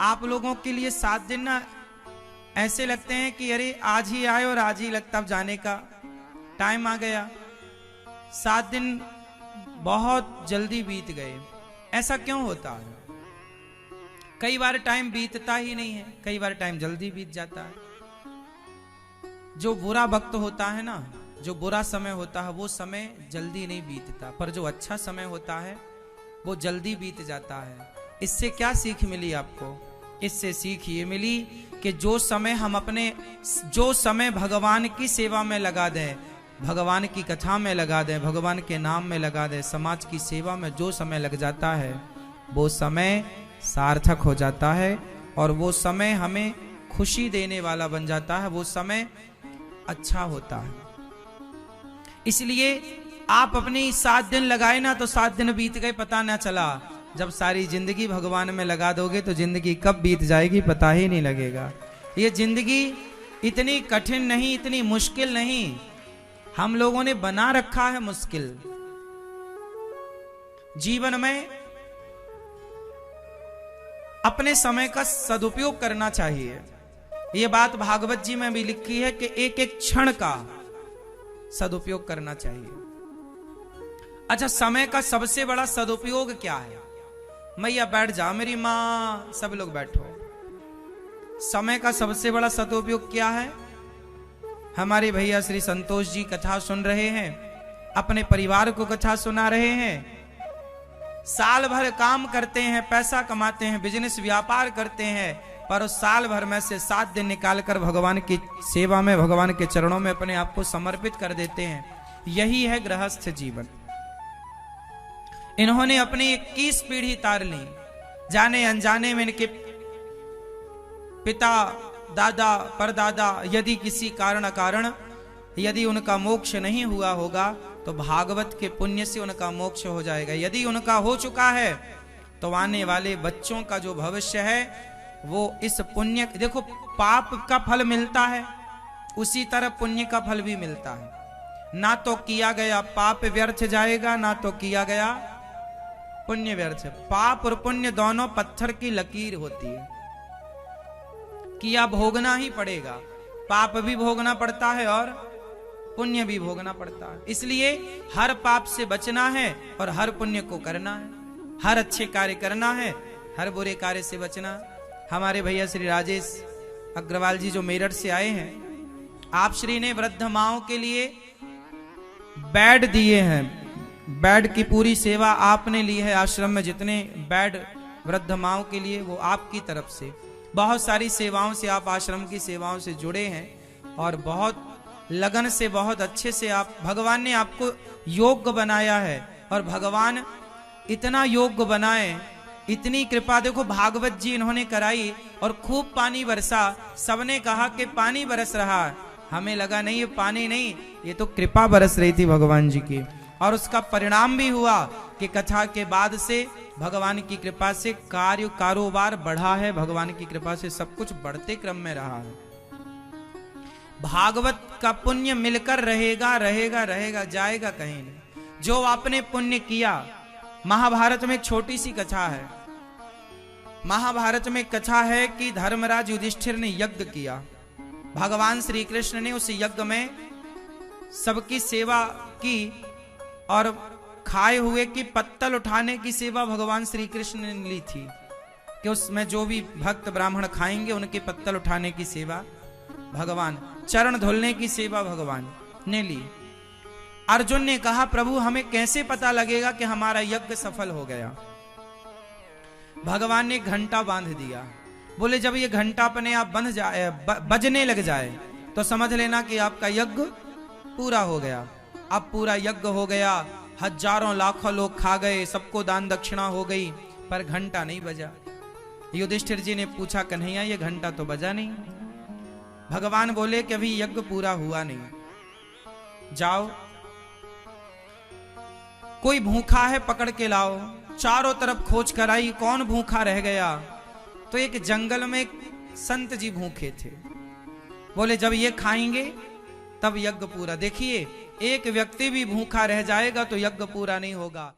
आप लोगों के लिए 7 दिन ना ऐसे लगते हैं कि अरे आज ही आए और आज ही लगता अब जाने का टाइम आ गया। 7 दिन बहुत जल्दी बीत गए। ऐसा क्यों होता है? कई बार टाइम बीतता ही नहीं है, कई बार टाइम जल्दी बीत जाता है। जो बुरा वक्त होता है ना, जो बुरा समय होता है वो समय जल्दी नहीं बीतता, पर जो अच्छा समय होता है वो जल्दी बीत जाता है। इससे क्या सीख मिली आपको? इससे सीख ये मिली कि जो समय भगवान की सेवा में लगा दें, भगवान की कथा में लगा दें, भगवान के नाम में लगा दें, समाज की सेवा में जो समय लग जाता है वो समय सार्थक हो जाता है और वो समय हमें खुशी देने वाला बन जाता है, वो समय अच्छा होता है। इसलिए आप अपनी 7 दिन लगाए ना तो 7 दिन बीत गए पता ना चला। जब सारी जिंदगी भगवान में लगा दोगे तो जिंदगी कब बीत जाएगी पता ही नहीं लगेगा। ये जिंदगी इतनी कठिन नहीं, इतनी मुश्किल नहीं, हम लोगों ने बना रखा है मुश्किल। जीवन में अपने समय का सदुपयोग करना चाहिए। ये बात भागवत जी में भी लिखी है कि एक एक क्षण का सदुपयोग करना चाहिए। अच्छा, समय का सबसे बड़ा सदुपयोग क्या है? मैया बैठ जा, मेरी मां, सब लोग बैठो। समय का सबसे बड़ा सदुपयोग क्या है? हमारे भैया श्री संतोष जी कथा सुन रहे हैं, अपने परिवार को कथा सुना रहे हैं। साल भर काम करते हैं, पैसा कमाते हैं, बिजनेस व्यापार करते हैं, पर उस साल भर में से 7 दिन निकालकर भगवान की सेवा में, भगवान के चरणों में अपने आप को समर्पित कर देते हैं। यही है गृहस्थ जीवन। इन्होंने अपनी 21 पीढ़ी तार ली। जाने अनजाने में इनके पिता, दादा, परदादा यदि किसी कारण अकारण यदि उनका मोक्ष नहीं हुआ होगा तो भागवत के पुण्य से उनका मोक्ष हो जाएगा। यदि उनका हो चुका है तो आने वाले बच्चों का जो भविष्य है वो इस पुण्य, देखो पाप का फल मिलता है उसी तरह पुण्य का फल भी मिलता है। ना तो किया गया पाप व्यर्थ जाएगा, ना तो किया गया पुण्य व्यर्थ। पाप और पुण्य दोनों पत्थर की लकीर होती है, किया भोगना ही पड़ेगा। पाप भी भोगना पड़ता है और पुण्य भी भोगना पड़ता है। इसलिए हर पाप से बचना है और हर पुण्य को करना है, हर अच्छे कार्य करना है, हर बुरे कार्य से बचना। हमारे भैया श्री राजेश अग्रवाल जी जो मेरठ से आए हैं, आप श्री ने वृद्ध माओं के लिए बेड दिए हैं। बेड की पूरी सेवा आपने ली है। आश्रम में जितने बेड वृद्ध माओं के लिए वो आपकी तरफ से, बहुत सारी सेवाओं से आप आश्रम की सेवाओं से जुड़े हैं और बहुत लगन से, बहुत अच्छे से आप, भगवान ने आपको योग्य बनाया है। और भगवान इतना योग्य बनाए, इतनी कृपा देखो भागवत जी इन्होंने कराई और खूब पानी बरसा। सबने कहा कि पानी बरस रहा है, हमें लगा नहीं ये पानी नहीं, ये तो कृपा बरस रही थी भगवान जी की। और उसका परिणाम भी हुआ कि कथा के बाद से भगवान की कृपा से कारोबार बढ़ा है, भगवान की कृपा से सब कुछ बढ़ते क्रम में रहा है। भागवत का पुण्य मिलकर रहेगा, रहेगा, रहेगा, जाएगा कहीं नहीं। जो आपने पुण्य किया, महाभारत में एक छोटी सी कथा है। महाभारत में कथा है कि धर्मराज युधिष्ठिर ने यज्ञ किया। भगवान श्री कृष्ण ने उस यज्ञ में सबकी सेवा की और खाए हुए की पत्तल उठाने की सेवा भगवान श्री कृष्ण ने ली थी कि उसमें जो भी भक्त ब्राह्मण खाएंगे उनके पत्तल उठाने की सेवा भगवान, चरण धुलने की सेवा भगवान ने ली। अर्जुन ने कहा प्रभु हमें कैसे पता लगेगा कि हमारा यज्ञ सफल हो गया? भगवान ने घंटा बांध दिया। बोले जब ये घंटा अपने आप बंध जाए, बजने लग जाए तो समझ लेना कि आपका यज्ञ पूरा हो गया। अब पूरा यज्ञ हो गया, हजारों लाखों लोग खा गए, सबको दान दक्षिणा हो गई, पर घंटा नहीं बजा। युधिष्ठिर जी ने पूछा कन्हैया ये घंटा तो बजा नहीं। भगवान बोले कि अभी यज्ञ पूरा हुआ नहीं, जाओ कोई भूखा है पकड़ के लाओ। चारों तरफ खोज कराई, कौन भूखा रह गया? तो एक जंगल में एक संत जी भूखे थे। बोले जब ये खाएंगे तब यज्ञ पूरा। देखिए एक व्यक्ति भी भूखा रह जाएगा तो यज्ञ पूरा नहीं होगा।